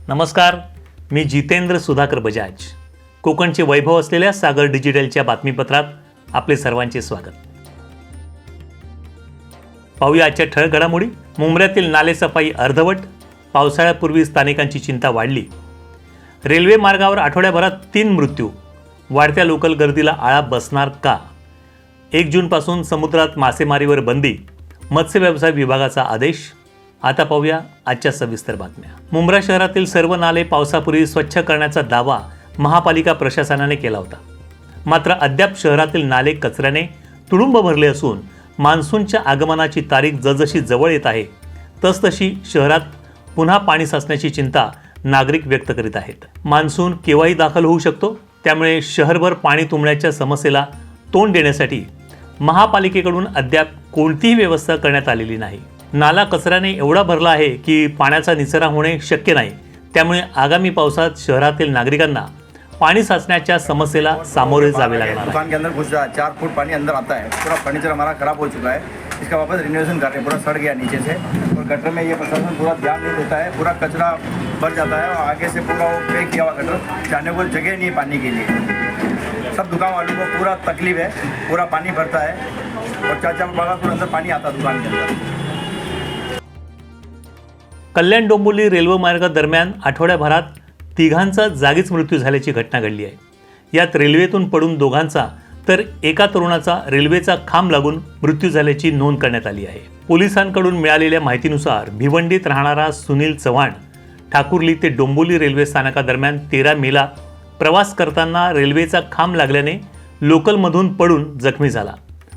नमस्कार, मी जितेंद्र सुधाकर बजाज. कोकणचे वैभव असलेल्या सागर डिजिटलच्या बातमीपत्रात आपले सर्वांचे स्वागत. पाहूया आजच्या ठळक घडामोडी. मुंब्र्यातील नालेसफाई अर्धवट, पावसाळ्यापूर्वी स्थानिकांची चिंता वाढली. रेल्वे मार्गावर आठवड्याभरात 3 मृत्यू, वाढत्या लोकल गर्दीला आळा बसणार का? 1 जूनपासून समुद्रात मासेमारीवर बंदी, मत्स्य व्यवसाय विभागाचा आदेश. आता पाहूया आजच्या सविस्तर बातम्या. मुंब्रा शहरातील सर्व नाले पावसापूर्वी स्वच्छ करण्याचा दावा महापालिका प्रशासनाने केला होता. मात्र अद्याप शहरातील नाले कचऱ्याने तुडुंब भरले असून मान्सूनच्या आगमनाची तारीख जसजशी जवळ येत आहे तसतशी शहरात पुन्हा पाणी साचण्याची चिंता नागरिक व्यक्त करीत आहेत. मान्सून केव्हाही दाखल होऊ शकतो, त्यामुळे शहरभर पाणी तुंबण्याच्या समस्येला तोंड देण्यासाठी महापालिकेकडून अद्याप कोणतीही व्यवस्था करण्यात आलेली नाही. नाला कचऱ्याने एवढा भरला आहे की पाण्याचा निचरा होणे शक्य नाही. त्यामुळे आगामी पावसात शहरातील नागरिकांना पानी साचण्याच्या समस्येला सामोरे जावे लागणार है. दुकान के अंदर घुस रहा है, 4 फुट पानी अंदर आता है. पूरा फर्नीचर हमारा खराब हो चुका है. इसका वापस रिनोवेशन कर रहे हैं, पूरा सड़ गया नीचे से. और गटर में ये प्रशासन पूरा ध्यान नहीं देता है, पूरा कचरा भर जाता है और आगे से पूरा वो पैक किया हुआ गटर, जाने को जगह नहीं है पानी के लिए. सब दुकान वालों को पूरा तकलीफ है, पूरा पानी भरता है और 4-4 फुट अंदर पानी आता दुकान के अंदर. कल्याण डोंबिवली रेल्वे मार्ग दरम्यान आठवड्याभरात 3घांचा जागीच मृत्यू झाल्याची घटना घडली आहे. यात रेल्वेतून पडून 2घांचा तर एका तरुणाचा रेल्वेचा खांब लागून मृत्यू झाल्याची नोंद करण्यात आली आहे. पोलिसांकडून मिळालेल्या माहितीनुसार भिवंडीत राहणारा सुनील चव्हाण ठाकुर्ली ते डोंबिवली रेल्वे स्थानकादरम्यान 13 मेला प्रवास करताना रेल्वेचा खांब लागल्याने लोकलमधून पडून जखमी झाला.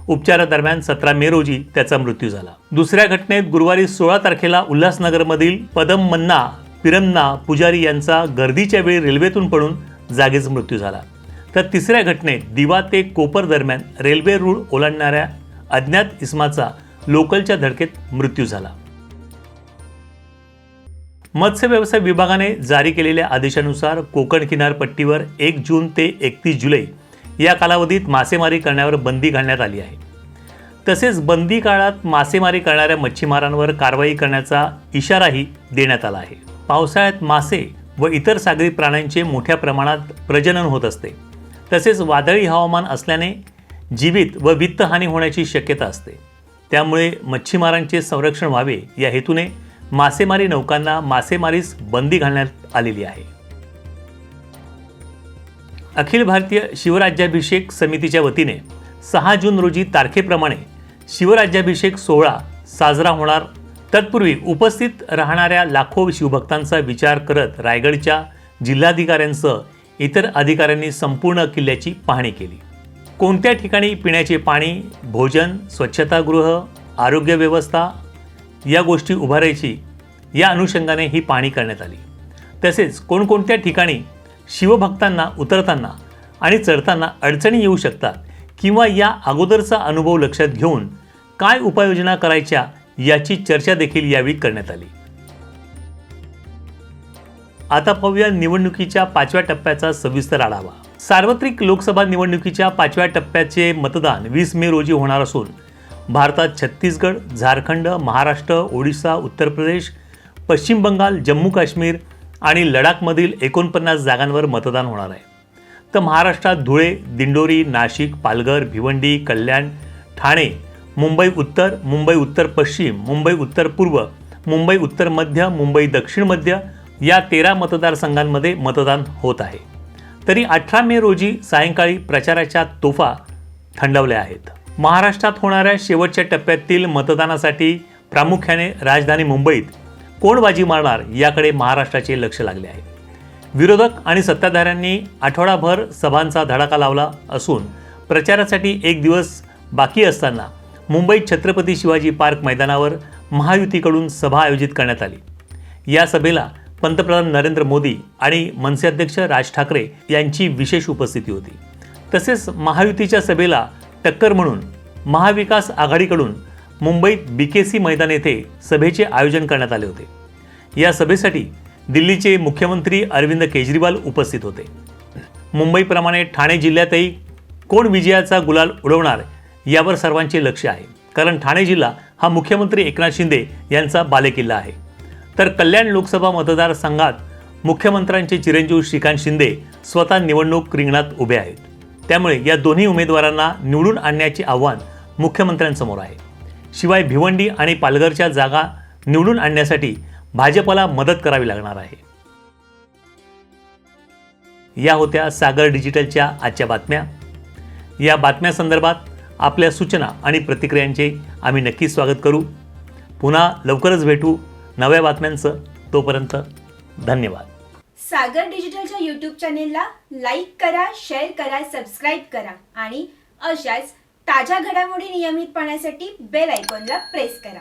उपचारादरम्यान 17 मे रोजी त्याचा मृत्यू झाला. दुसऱ्या घटनेत गुरुवारी 16 तारखेला उल्हासनगरमधील पदममन्ना पिरन्ना पुजारी यांचा गर्दीच्या वेळी रेल्वेतून पडून जागीच मृत्यू झाला. तर तिसऱ्या घटनेत दिवा ते कोपर दरम्यान रेल्वे रूळ ओलांडणाऱ्या अज्ञात इसमाचा लोकलच्या धडकेत मृत्यू झाला. मत्स्य व्यवसाय विभागाने जारी केलेल्या आदेशानुसार कोकण किनारपट्टीवर 1 जून ते 31 जुलै या कालावधीत मासेमारी करण्यावर बंदी घालण्यात आली आहे. तसेच बंदी काळात मासेमारी करणाऱ्या मच्छीमारांवर कारवाई करण्याचा इशाराही देण्यात आला आहे. पावसाळ्यात मासे व इतर सागरी प्राण्यांचे मोठ्या प्रमाणात प्रजनन होत असते. तसेच वादळी हवामान असल्याने जीवित व वित्तहानी होण्याची शक्यता असते. त्यामुळे मच्छीमारांचे संरक्षण व्हावे या हेतूने मासेमारी नौकांना मासेमारीस बंदी घालण्यात आलेली आहे. अखिल भारतीय शिवराज्याभिषेक समितीच्या वतीने 6 जून रोजी तारखेप्रमाणे शिवराज्याभिषेक सोहळा साजरा होणार. तत्पूर्वी उपस्थित राहणाऱ्या लाखो शिवभक्तांचा विचार करत रायगडच्या जिल्हाधिकाऱ्यांसह इतर अधिकाऱ्यांनी संपूर्ण किल्ल्याची पाहणी केली. कोणत्या ठिकाणी पिण्याचे पाणी, भोजन, स्वच्छतागृह, आरोग्य व्यवस्था या गोष्टी उभारायची या अनुषंगाने ही पाहणी करण्यात आली. तसेच कोणकोणत्या ठिकाणी शिवभक्तांना उतरताना आणि चढताना अडचणी येऊ शकतात किंवा या अगोदरचा अनुभव लक्षात घेऊन काय उपाययोजना करायच्या याची चर्चा देखील यावेळी करण्यात आली. आता पाहूया निवडणुकीच्या 5व्या टप्प्याचा सविस्तर आढावा. सार्वत्रिक लोकसभा निवडणुकीच्या 5व्या टप्प्याचे मतदान 20 मे रोजी होणार असून भारतात छत्तीसगड, झारखंड, महाराष्ट्र, ओडिशा, उत्तर प्रदेश, पश्चिम बंगाल, जम्मू काश्मीर आणि लडाखमधील 49 जागांवर मतदान होणार आहे. तर महाराष्ट्रात धुळे, दिंडोरी, नाशिक, पालघर, भिवंडी, कल्याण, ठाणे, मुंबई उत्तर, मुंबई उत्तर पश्चिम, मुंबई उत्तर पूर्व, मुंबई उत्तर मध्य, मुंबई दक्षिण मध्य या 13 मतदारसंघांमध्ये मतदान होत आहे. तरी 18 मे रोजी सायंकाळी प्रचाराच्या तोफा थंडावल्या आहेत. महाराष्ट्रात होणाऱ्या शेवटच्या टप्प्यातील मतदानासाठी प्रामुख्याने राजधानी मुंबईत कोण बाजी मारणार याकडे महाराष्ट्राचे लक्ष लागले आहे. विरोधक आणि सत्ताधाऱ्यांनी आठवडाभर सभांचा धडाका लावला असून प्रचारासाठी 1 दिवस बाकी असताना मुंबईत छत्रपती शिवाजी पार्क मैदानावर महायुतीकडून सभा आयोजित करण्यात आली. या सभेला पंतप्रधान नरेंद्र मोदी आणि मनसे अध्यक्ष राज ठाकरे यांची विशेष उपस्थिती होती. तसेच महायुतीच्या सभेला टक्कर म्हणून महाविकास आघाडीकडून मुंबईत BKC मैदान येथे सभेचे आयोजन करण्यात आले होते. या सभेसाठी दिल्लीचे मुख्यमंत्री अरविंद केजरीवाल उपस्थित होते. मुंबईप्रमाणे ठाणे जिल्ह्यातही कोण विजयाचा गुलाल उडवणार यावर सर्वांचे लक्ष आहे. कारण ठाणे जिल्हा हा मुख्यमंत्री एकनाथ शिंदे यांचा बालेकिल्ला आहे. तर कल्याण लोकसभा मतदारसंघात मुख्यमंत्र्यांचे चिरंजीव श्रीकांत शिंदे स्वतः निवडणूक रिंगणात उभे आहेत. त्यामुळे या दोन्ही उमेदवारांना निवडून आणण्याचे आव्हान मुख्यमंत्र्यांसमोर आहे. शिवाय भिवंडी आणि पालघरच्या जागा निवडून आणण्यासाठी भाजपला मदत करावी लागणार आहे. या होत्या सागर डिजिटलच्या आजच्या बातम्या. या बातम्यासंदर्भात आपल्या सूचना आणि प्रतिक्रियांचे आम्ही नक्कीच स्वागत करू. पुन्हा लवकरच भेटू नव्या बातम्यांचं. तोपर्यंत धन्यवाद. सागर डिजिटलच्या यूट्यूब चॅनेलला लाईक करा, शेअर करा, सबस्क्राईब करा आणि अशाच ताज्या घडामोडी नियमित पाहण्यासाठी बेल आयकॉनला प्रेस करा.